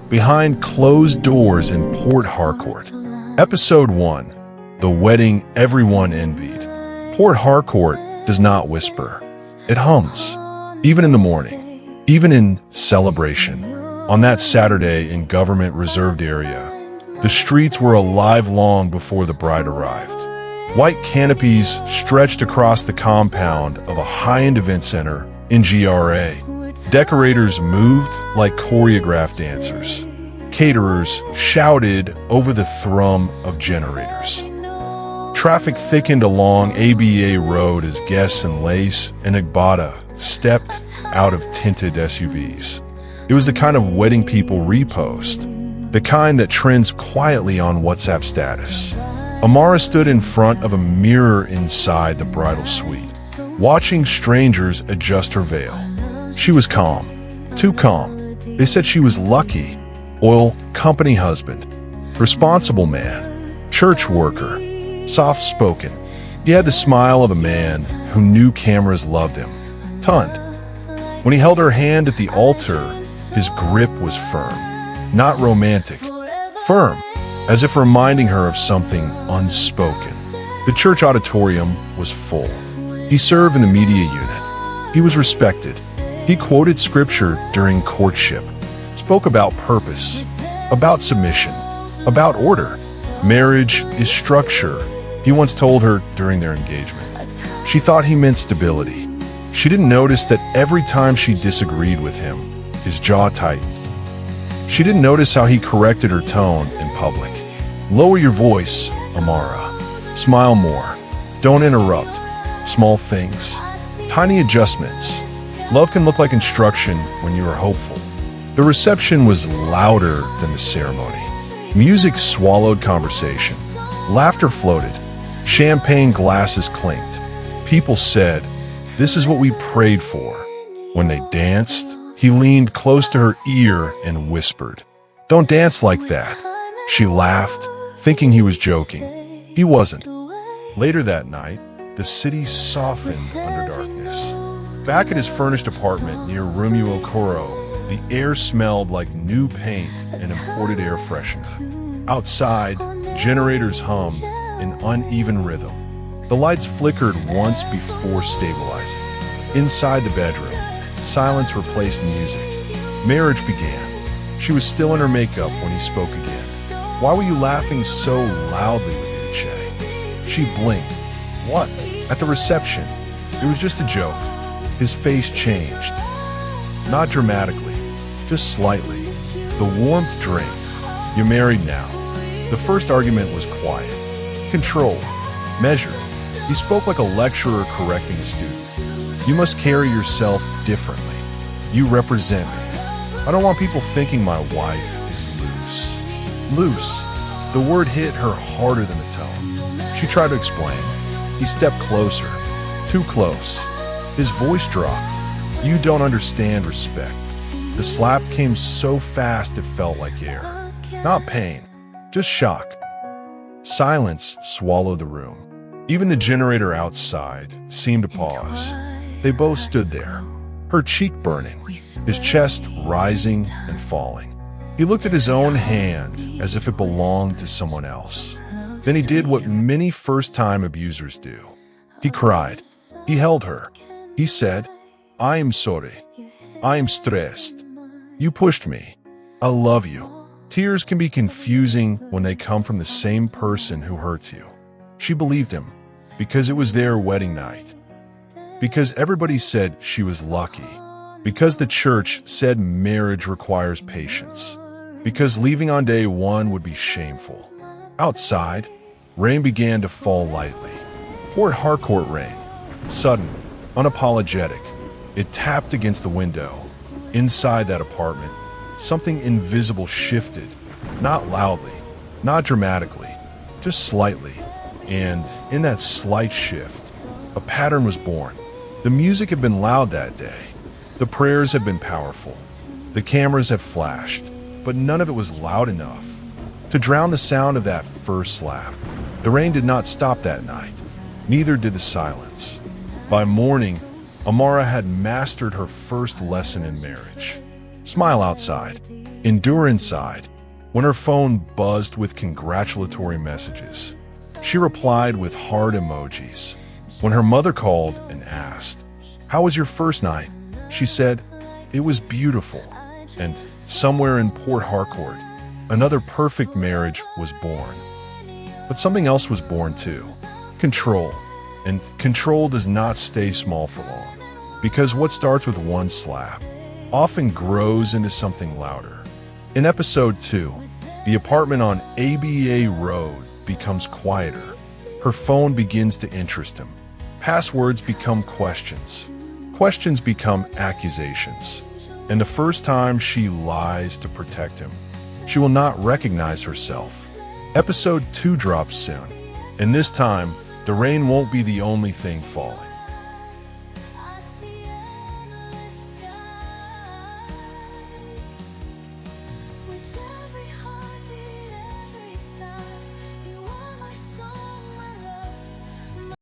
behind closed doors in Port Harcourt. Episode 1. The Wedding Everyone Envied. Port Harcourt does not whisper. It hums. Even in the morning. Even in celebration. On that Saturday in government-reserved area, the streets were alive long before the bride arrived. White canopies stretched across the compound of a high-end event center in GRA. Decorators moved like choreographed dancers. Caterers shouted over the thrum of generators. Traffic thickened along ABA Road as guests in lace and Agbada stepped out of tinted SUVs. It was the kind of wedding people repost, the kind that trends quietly on WhatsApp status. Amara stood in front of a mirror inside the bridal suite, watching strangers adjust her veil. She was calm, too calm. They said she was lucky. Oil company husband, responsible man, church worker, soft-spoken. He had the smile of a man who knew cameras loved him. Tunned. When he held her hand at the altar, his grip was firm, not romantic, firm, as if reminding her of something unspoken. The church auditorium was full. He served in the media unit. He was respected. He quoted scripture during courtship, spoke about purpose, about submission, about order. Marriage is structure, he once told her during their engagement. She thought he meant stability. She didn't notice that every time she disagreed with him, his jaw tightened. She didn't notice how he corrected her tone in public. Lower your voice, Amara. Smile more. Don't interrupt. Small things. Tiny adjustments. Love can look like instruction when you are hopeful. The reception was louder than the ceremony. Music swallowed conversation. Laughter floated. Champagne glasses clinked. People said, "This is what we prayed for." When they danced, he leaned close to her ear and whispered, "Don't dance like that." She laughed, thinking he was joking. He wasn't. Later that night, the city softened under darkness. Back at his furnished apartment near Rumio Okoro, the air smelled like new paint and imported air freshener. Outside, generators hummed in uneven rhythm. The lights flickered once before stabilizing. Inside the bedroom, silence replaced music. Marriage began. She was still in her makeup when he spoke again. "Why were you laughing so loudly with Uche?" She blinked. "What?" "At the reception. It was just a joke." His face changed. Not dramatically, just slightly. The warmth drained. "You're married now." The first argument was quiet, controlled, measured. He spoke like a lecturer correcting a student. "You must carry yourself differently. You represent me. I don't want people thinking my wife is loose." Loose. The word hit her harder than the tone. She tried to explain. He stepped closer, too close. His voice dropped. "You don't understand respect." The slap came so fast it felt like air. Not pain, just shock. Silence swallowed the room. Even the generator outside seemed to pause. They both stood there, her cheek burning, his chest rising and falling. He looked at his own hand as if it belonged to someone else. Then he did what many first-time abusers do. He cried. He held her. He said, "I am sorry. I am stressed. You pushed me. I love you." Tears can be confusing when they come from the same person who hurts you. She believed him because it was their wedding night. Because everybody said she was lucky. Because the church said marriage requires patience. Because leaving on day one would be shameful. Outside, rain began to fall lightly. Port Harcourt rain. Sudden, unapologetic. It tapped against the window. Inside that apartment, something invisible shifted. Not loudly, not dramatically, just slightly. And in that slight shift, a pattern was born. The music had been loud that day. The prayers had been powerful. The cameras had flashed, but none of it was loud enough to drown the sound of that first slap. The rain did not stop that night. Neither did the silence. By morning, Amara had mastered her first lesson in marriage. Smile outside. Endure inside. When her phone buzzed with congratulatory messages, she replied with heart emojis. When her mother called and asked, "How was your first night?" she said, "It was beautiful." And somewhere in Port Harcourt, another perfect marriage was born. But something else was born too. Control. And control does not stay small for long. Because what starts with one slap often grows into something louder. In episode 2, the apartment on ABA Road becomes quieter. Her phone begins to interest him. Passwords become questions. Questions become accusations. And the first time she lies to protect him, she will not recognize herself. Episode 2 drops soon. And this time, the rain won't be the only thing falling.